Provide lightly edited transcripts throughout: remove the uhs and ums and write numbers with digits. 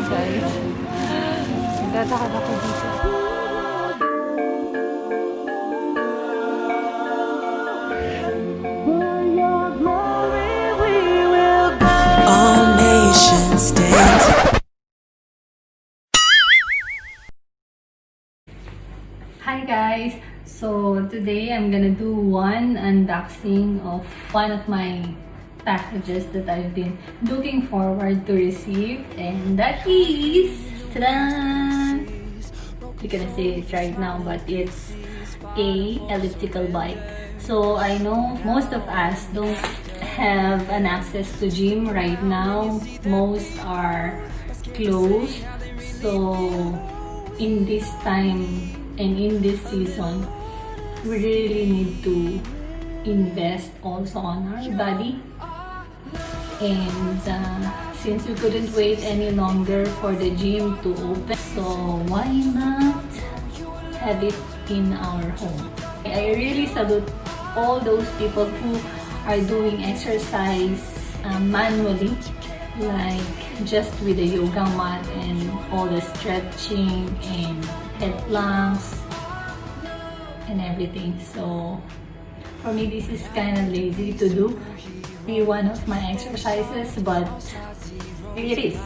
guys. Nagtatakad ako dito. All nations stand. Hi guys! So today I'm gonna do one unboxing of one of my packages that I've been looking forward to receive, and that is ta-da! You can see it right now, but it's a elliptical bike. So I know most of us don't have an access to gym right now. Most are closed. So in this time and in this season, we really need to invest also on our body. And since we couldn't wait any longer for the gym to open, so why not have it in our home? I really salute all those people who are doing exercise manually, like just with the yoga mat and all the stretching and head planks and everything. So for me, this is kind of lazy to do. Be one of my exercises, but it is.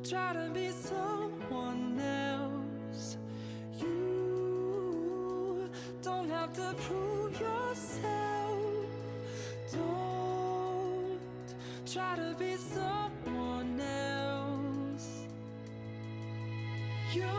Try to be someone else. You don't have to prove yourself. Don't try to be someone else. You